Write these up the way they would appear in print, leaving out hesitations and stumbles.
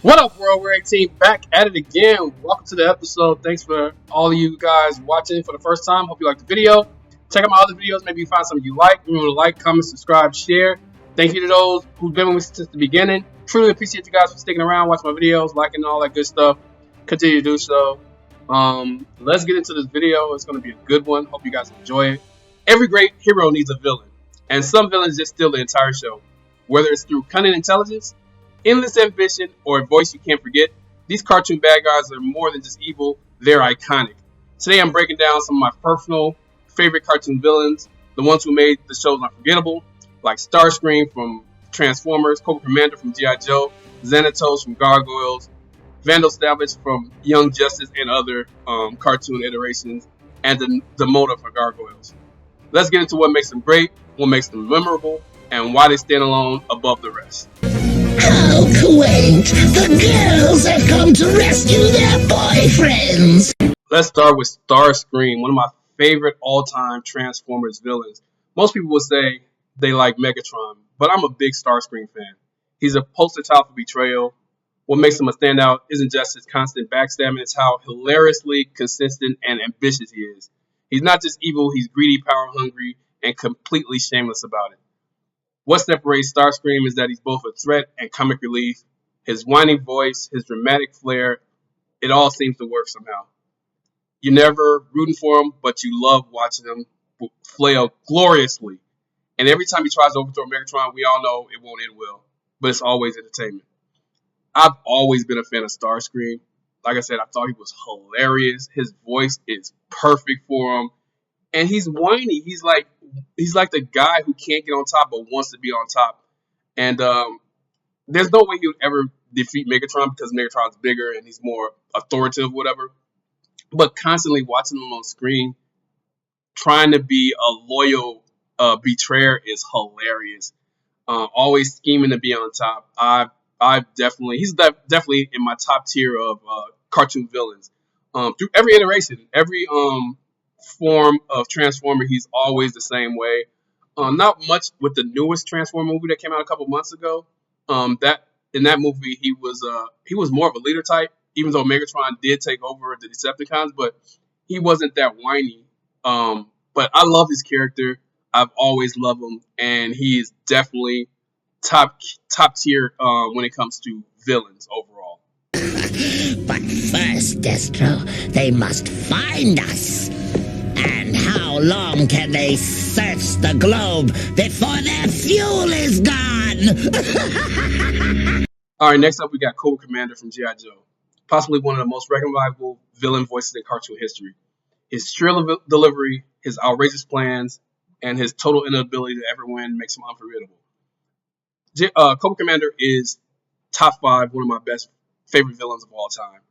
What up, World War 18? Back at it again. Welcome to the episode. Thanks for all of you guys watching for the first time. Hope you liked the video. Check out my other videos. Maybe you find something you like. Remember to like, comment, subscribe, share. Thank you to those who've been with me since the beginning. Truly appreciate you guys for sticking around, watching my videos, liking all that good stuff. Continue to do so. Let's get into this video. It's going to be a good one. Hope you guys enjoy it. Every great hero needs a villain, and some villains just steal the entire show. Whether it's through cunning intelligence, endless ambition, or a voice you can't forget, these cartoon bad guys are more than just evil, they're iconic. Today I'm breaking down some of my personal favorite cartoon villains, the ones who made the shows unforgettable, like Starscream from Transformers, Cobra Commander from GI Joe, Xanatos from Gargoyles, Vandal from Young Justice and other cartoon iterations, and the Demona Gargoyles. Let's get into what makes them great, what makes them memorable, and why they stand alone above the rest. How quaint! The girls have come to rescue their boyfriends! Let's start with Starscream, one of my favorite all-time Transformers villains. Most people would say they like Megatron, but I'm a big Starscream fan. He's a poster child for betrayal. What makes him a standout isn't just his constant backstabbing, it's how hilariously consistent and ambitious he is. He's not just evil, he's greedy, power-hungry, and completely shameless about it. What separates Starscream is that he's both a threat and comic relief. His whining voice, his dramatic flair, it all seems to work somehow. You're never rooting for him, but you love watching him flail gloriously. And every time he tries to overthrow Megatron, we all know it won't end well, but it's always entertainment. I've always been a fan of Starscream. Like I said, I thought he was hilarious. His voice is perfect for him. And he's whiny. He's like the guy who can't get on top but wants to be on top. And there's no way he would ever defeat Megatron because Megatron's bigger and he's more authoritative, whatever. But constantly watching him on screen, trying to be a loyal betrayer is hilarious. Always scheming to be on top. He's definitely in my top tier of cartoon villains. Through every iteration, every form of Transformer, he's always the same way. Not much with the newest Transformer movie that came out a couple months ago. That in that movie he was more of a leader type, even though Megatron did take over the Decepticons, but he wasn't that whiny. But I love his character. I've always loved him, and he is definitely top tier when it comes to villains overall. But first, Destro, they must find us. And how long can they search the globe before their fuel is gone? Alright, next up we got Cobra Commander from GI Joe. Possibly one of the most recognizable villain voices in cartoon history. His shrill delivery, his outrageous plans, and his total inability to ever win makes him unforgettable. Cobra Commander is top 5, one of my favorite villains of all time.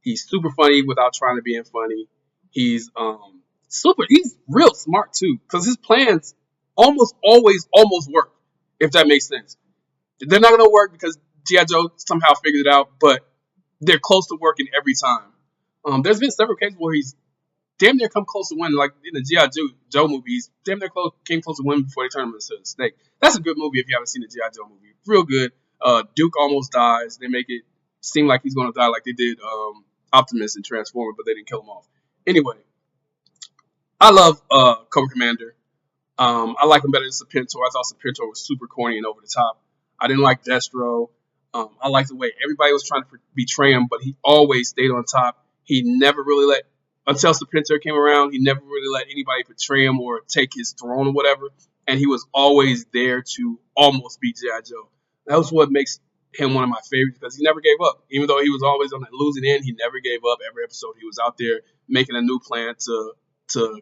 He's super funny without trying to be funny. He's real smart too, because his plans almost always work, if that makes sense. They're not going to work because G.I. Joe somehow figured it out, but they're close to working every time. There's been several cases where he's damn near come close to winning, like in the G.I. Joe movies, damn near came close to winning before they turned him into a snake. That's a good movie if you haven't seen the G.I. Joe movie. Real good. Duke almost dies. They make it seem like he's going to die like they did Optimus and Transformer, but they didn't kill him off. Anyway, I love Cobra Commander. I like him better than Serpentor. I thought Serpentor was super corny and over the top. I didn't like Destro. I liked the way everybody was trying to betray him, but he always stayed on top. He never really until Serpentor came around, he never really let anybody betray him or take his throne or whatever. And he was always there to almost beat G.I. Joe. That was what makes him one of my favorites, because he never gave up. Even though he was always on the losing end, he never gave up. Every episode he was out there making a new plan to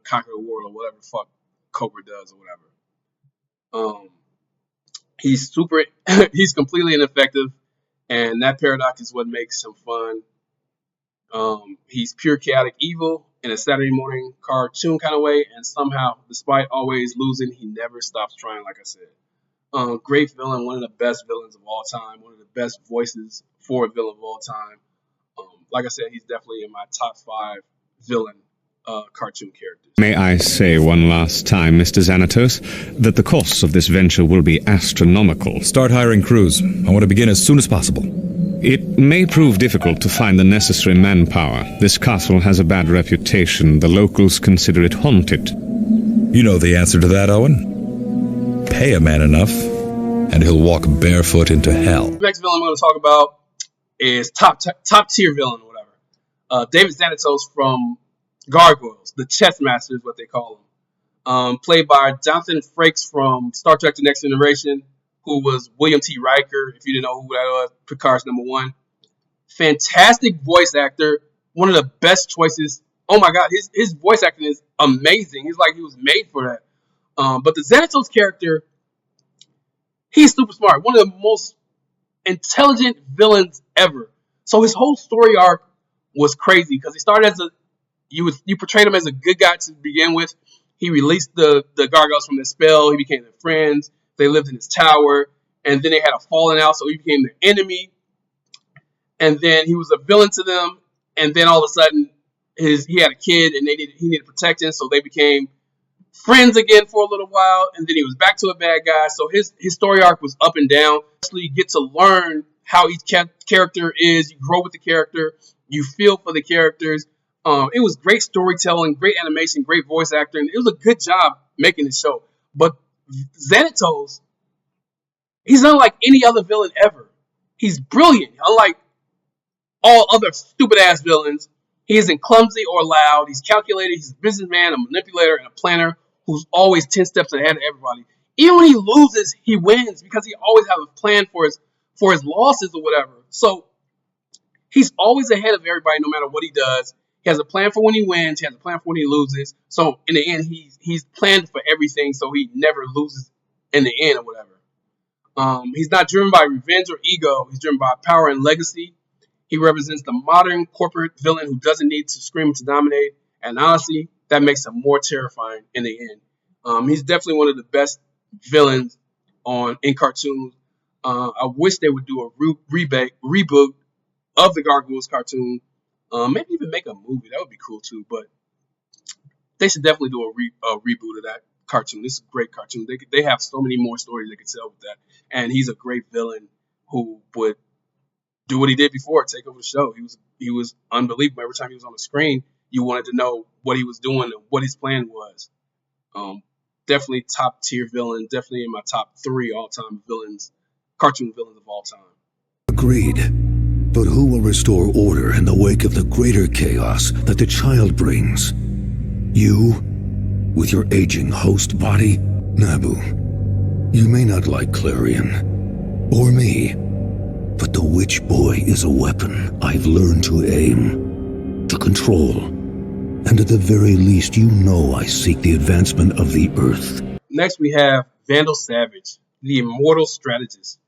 conquer the world or whatever the fuck Cobra does or whatever. He's completely ineffective, and that paradox is what makes him fun. He's pure chaotic evil in a Saturday morning cartoon kind of way, and somehow, despite always losing, he never stops trying, like I said. Great villain, one of the best villains of all time, one of the best voices for a villain of all time. Like I said, he's definitely in my top 5 villain cartoon characters. May I say one last time, Mr. Xanatos, that the costs of this venture will be astronomical. Start hiring crews. I want to begin as soon as possible. It may prove difficult to find the necessary manpower. This castle has a bad reputation. The locals consider it haunted. You know the answer to that, Owen. Pay a man enough, and he'll walk barefoot into hell. The next villain I'm going to talk about is top tier villain or whatever. David Xanatos from Gargoyles, the chess master is what they call him. Played by Jonathan Frakes from Star Trek The Next Generation, who was William T. Riker, if you didn't know who that was, Picard's #1. Fantastic voice actor, one of the best choices. Oh my God, his voice acting is amazing. He's like he was made for that. But the Xanatos character, he's super smart. One of the most intelligent villains ever. So his whole story arc was crazy because he started as you portrayed him as a good guy to begin with. He released the gargoyles from their spell. He became their friends. They lived in his tower, and then they had a falling out, so he became their enemy. And then he was a villain to them, and then all of a sudden, he had a kid, and he needed protection, so they became friends again for a little while, and then he was back to a bad guy. So his story arc was up and down. So you get to learn how each character is. You grow with the character. You feel for the characters. It was great storytelling, great animation, great voice acting. It was a good job making the show. But Xanatos, he's unlike any other villain ever. He's brilliant. Unlike all other stupid-ass villains, he isn't clumsy or loud. He's calculated. He's a businessman, a manipulator, and a planner who's always 10 steps ahead of everybody. Even when he loses, he wins because he always has a plan for his losses or whatever. So he's always ahead of everybody no matter what he does. He has a plan for when he wins. He has a plan for when he loses. So in the end, he's planned for everything, so he never loses in the end or whatever. He's not driven by revenge or ego. He's driven by power and legacy. He represents the modern corporate villain who doesn't need to scream to dominate. And honestly, that makes him more terrifying in the end. He's definitely one of the best villains in cartoons. I wish they would do a reboot of the Gargoyles cartoon. Maybe even make a movie. That would be cool too. But they should definitely do a reboot of that cartoon. This is a great cartoon. They have so many more stories they could tell with that. And he's a great villain who would do what he did before, take over the show. He was unbelievable. Every time he was on the screen, you wanted to know what he was doing and what his plan was. Definitely top tier villain. Definitely in my top 3 all-time villains, cartoon villains of all time. Agreed. But who will restore order in the wake of the greater chaos that the child brings? You, with your aging host body? Nabu, you may not like Clarion, or me, but the witch boy is a weapon I've learned to aim, to control, and at the very least you know I seek the advancement of the Earth. Next we have Vandal Savage, the immortal strategist.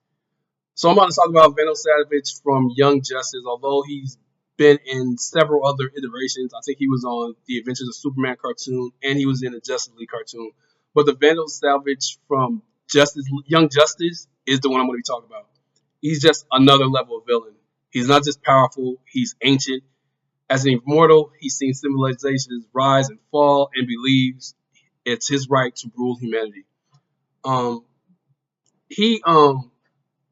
So I'm about to talk about Vandal Savage from Young Justice. Although he's been in several other iterations, I think he was on the Adventures of Superman cartoon, and he was in the Justice League cartoon. But the Vandal Savage from Young Justice is the one I'm going to be talking about. He's just another level of villain. He's not just powerful, he's ancient. As an immortal, he's seen civilizations rise and fall and believes it's his right to rule humanity.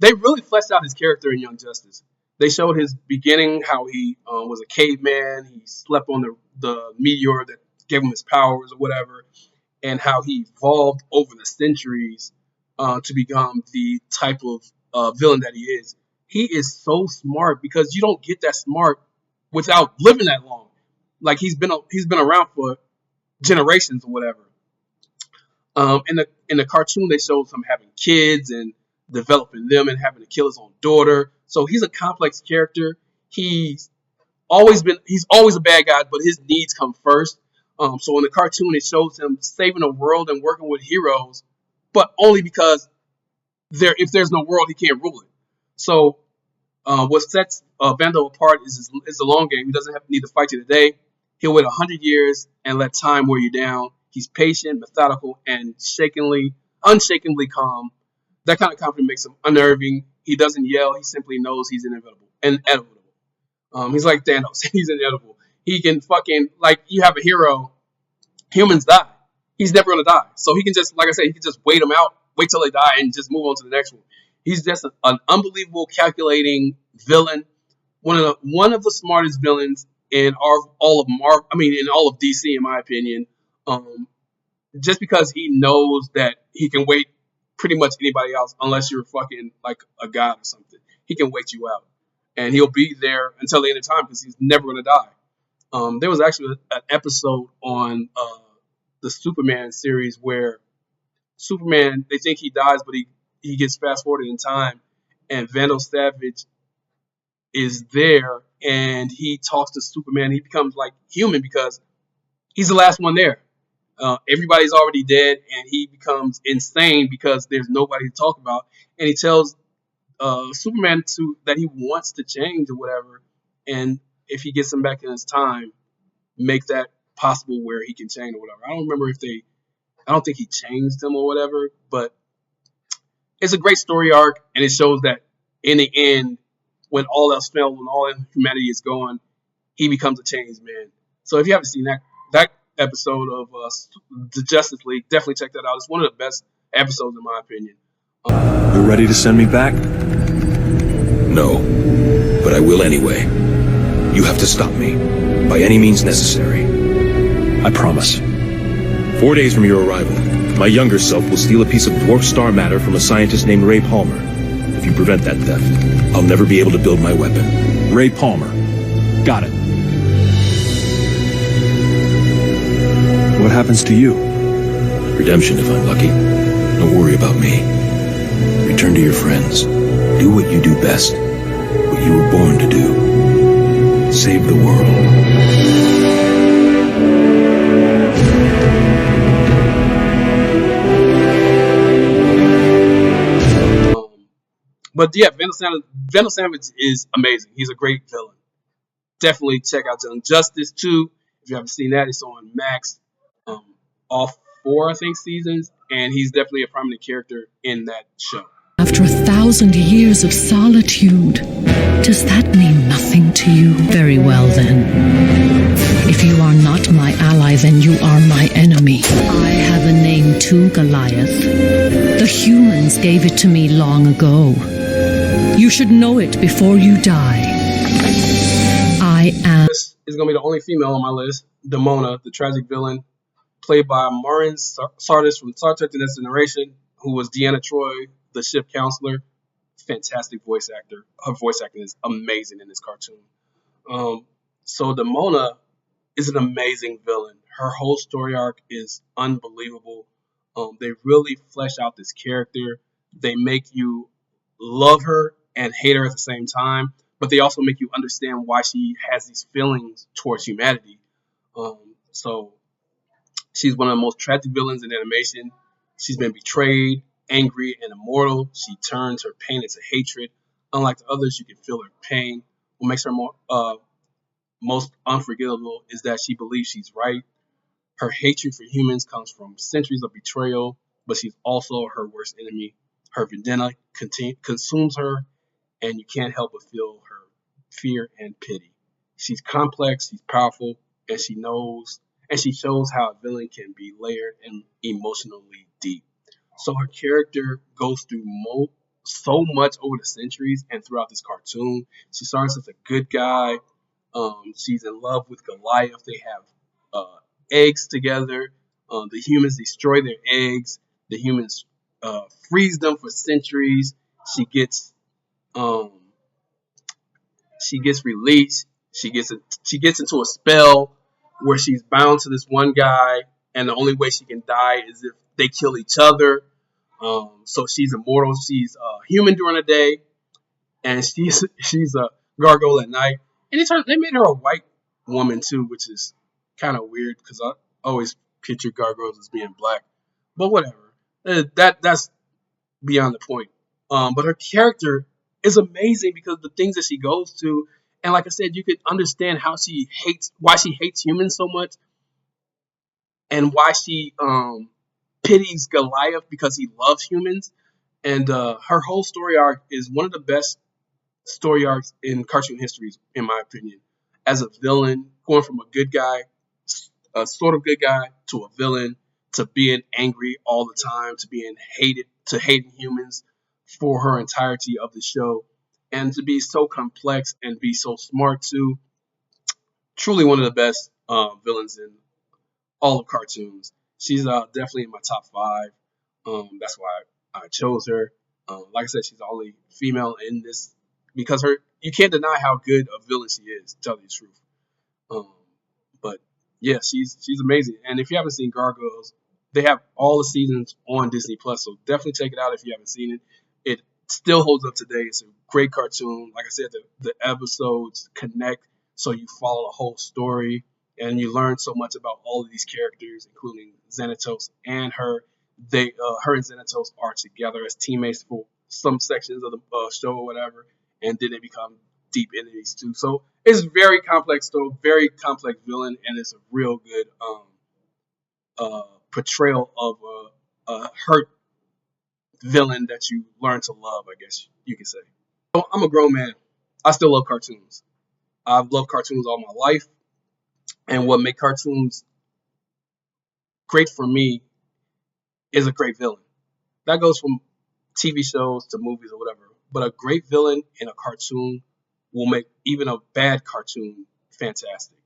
They really fleshed out his character in Young Justice. They showed his beginning, how he was a caveman. He slept on the meteor that gave him his powers or whatever, and how he evolved over the centuries to become the type of villain that he is. He is so smart because you don't get that smart without living that long. Like he's been around for generations or whatever. In the cartoon, they showed him having kids and developing them and having to kill his own daughter. So he's a complex character. He's always a bad guy, but his needs come first. So in the cartoon, it shows him saving the world and working with heroes, but only because if there's no world, he can't rule it. So what sets Vandal apart is the long game. He doesn't need to fight you today. He'll wait 100 years and let time wear you down. He's patient, methodical, and unshakably calm. That kind of confidence makes him unnerving. He doesn't yell. He simply knows he's inevitable. He's like Thanos. He's inevitable. He can like you have a hero. Humans die. He's never going to die. So he can just, like I said, he can just wait them out, wait till they die, and just move on to the next one. He's just an unbelievable, calculating villain, one of the smartest villains in all of Marvel. I mean, in all of DC, in my opinion. Just because he knows that he can wait pretty much anybody else, unless you're fucking like a god or something. He can wait you out, and he'll be there until the end of time because he's never gonna die. There was actually an episode on the Superman series where Superman, they think he dies, but he gets fast forwarded in time, and Vandal Savage is there, and he talks to Superman. He becomes like human because he's the last one there. Everybody's already dead, and he becomes insane because there's nobody to talk about. And he tells Superman that he wants to change or whatever, and if he gets him back in his time, make that possible where he can change or whatever. I don't think he changed him or whatever, but it's a great story arc, and it shows that in the end, when all else fails, when all humanity is gone, he becomes a changed man. So if you haven't seen that episode of the Justice League, definitely check that out. It's one of the best episodes in my opinion. You're ready to send me back? No, but I will anyway. You have to stop me, by any means necessary. I promise. 4 days from your arrival, my younger self will steal a piece of dwarf star matter from a scientist named Ray Palmer. If you prevent that theft, I'll never be able to build my weapon. Ray Palmer. Got it. What happens to you? Redemption if I'm lucky. Don't worry about me. Return to your friends. Do what you do best. What you were born to do. Save the world. But yeah, Vandal Savage is amazing. He's a great villain. Definitely check out Young Justice 2. If you haven't seen that, it's on Max. All 4, I think, seasons. And he's definitely a prominent character in that show. After 1,000 years of solitude, does that mean nothing to you? Very well then. If you are not my ally, then you are my enemy. I have a name too, Goliath. The humans gave it to me long ago. You should know it before you die. I am... This is going to be the only female on my list. Demona, the tragic villain, played by Maureen Sardis from Star Trek The Next Generation, who was Deanna Troi, the ship counselor. Fantastic voice actor. Her voice acting is amazing in this cartoon. So Demona is an amazing villain. Her whole story arc is unbelievable. They really flesh out this character. They make you love her and hate her at the same time, but they also make you understand why she has these feelings towards humanity. So she's one of the most tragic villains in animation. She's been betrayed, angry, and immortal. She turns her pain into hatred. Unlike the others, you can feel her pain. What makes her most unforgettable is that she believes she's right. Her hatred for humans comes from centuries of betrayal, but she's also her worst enemy. Her vendetta consumes her, and you can't help but feel her fear and pity. She's complex, she's powerful, and she shows how a villain can be layered and emotionally deep. So her character goes through so much over the centuries and throughout this cartoon. She starts as a good guy. She's in love with Goliath. They have eggs together. The humans destroy their eggs. The humans freeze them for centuries. She gets released. She gets into a spell where she's bound to this one guy, and the only way she can die is if they kill each other. So she's immortal. She's human during the day, and she's a gargoyle at night. And they made her a white woman too, which is kind of weird because I always picture gargoyles as being black. But whatever, that's beyond the point. But her character is amazing because the things that she goes to, and like I said, you could understand why she hates humans so much, and why she pities Goliath because he loves humans. And her whole story arc is one of the best story arcs in cartoon history, in my opinion. As a villain, going from a good guy, a sort of good guy, to a villain, to being angry all the time, to being hated, to hating humans for her entirety of the show. and to be so complex and be so smart too. Truly one of the best villains in all of cartoons. She's definitely in my top 5. That's why I chose her. Like I said, she's the only female in this because you can't deny how good a villain she is, to tell you the truth. But yeah, she's amazing. And if you haven't seen Gargoyles, they have all the seasons on Disney Plus, so definitely check it out if you haven't seen it. It still holds up today. It's a great cartoon. Like I said, the episodes connect, so you follow the whole story, and you learn so much about all of these characters, including Xanatos and her. Her and Xanatos are together as teammates for some sections of the show or whatever, and then they become deep enemies too. So it's very complex story, very complex villain, and it's a real good portrayal of a hurt villain that you learn to love, I guess you could say. So I'm a grown man. I still love cartoons. I've loved cartoons all my life, and what makes cartoons great for me is a great villain. That goes from TV shows to movies or whatever. But a great villain in a cartoon will make even a bad cartoon fantastic.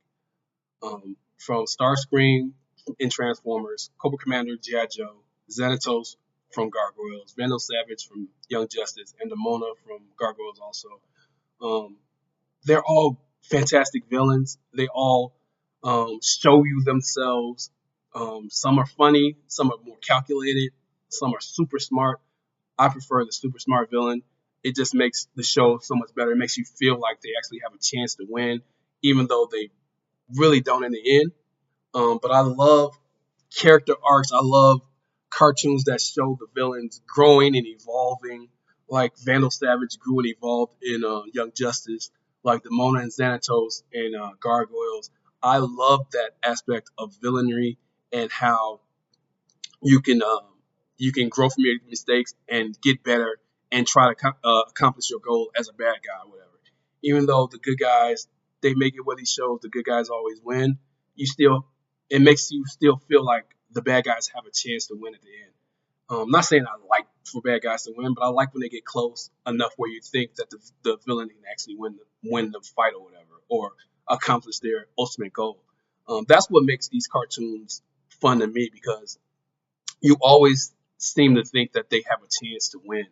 From Starscream in Transformers, Cobra Commander GI Joe, Xanatos from Gargoyles, Vandal Savage from Young Justice, and Demona from Gargoyles also. They're all fantastic villains. They all show you themselves. Some are funny, some are more calculated, some are super smart. I prefer the super smart villain. It just makes the show so much better. It makes you feel like they actually have a chance to win, even though they really don't in the end. But I love character arcs. I love cartoons that show the villains growing and evolving, like Vandal Savage grew and evolved in Young Justice, like Demona and Xanatos in Gargoyles. I love that aspect of villainy and how you can grow from your mistakes and get better and try to accomplish your goal as a bad guy or whatever. Even though the good guys, they make it where these shows, the good guys always win, it makes you still feel like the bad guys have a chance to win at the end. I'm not saying I like for bad guys to win, but I like when they get close enough where you think that the villain can actually win the fight or whatever, or accomplish their ultimate goal. That's what makes these cartoons fun to me, because you always seem to think that they have a chance to win.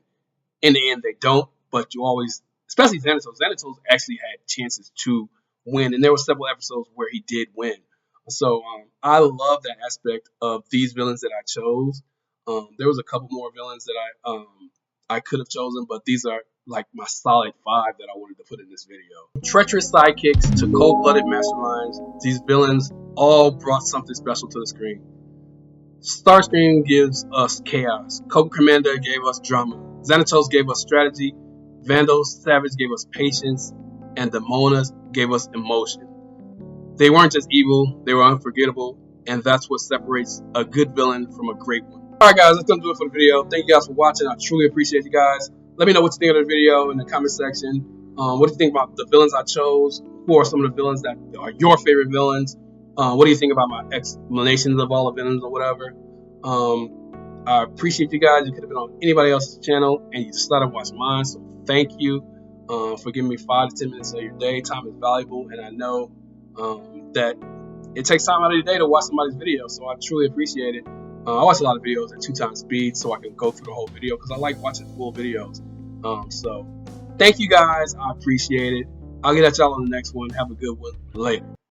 In the end, they don't, but you always, especially Xanatos. Xanatos actually had chances to win, and there were several episodes where he did win. So I love that aspect of these villains that I chose. There was a couple more villains that I could have chosen, but these are like my solid 5 that I wanted to put in this video. Treacherous sidekicks to cold-blooded masterminds, these villains all brought something special to the screen. Starscream gives us chaos. Cobra Commander gave us drama. Xanatos gave us strategy. Vandal Savage gave us patience. And Demona gave us emotion. They weren't just evil, they were unforgettable, and that's what separates a good villain from a great one. Alright guys, that's gonna do it for the video. Thank you guys for watching. I truly appreciate you guys. Let me know what you think of the video in the comment section. What do you think about the villains I chose? Who are some of the villains that are your favorite villains? What do you think about my explanations of all the villains or whatever? I appreciate you guys. You could have been on anybody else's channel and you decided to watch mine, so thank you for giving me 5 to 10 minutes of your day. Time is valuable, and I know that it takes time out of your day to watch somebody's video, so I truly appreciate it. I watch a lot of videos at 2 times speed so I can go through the whole video, because I like watching full videos. So thank you guys. I appreciate it. I'll get at y'all on the next one. Have a good one. Later.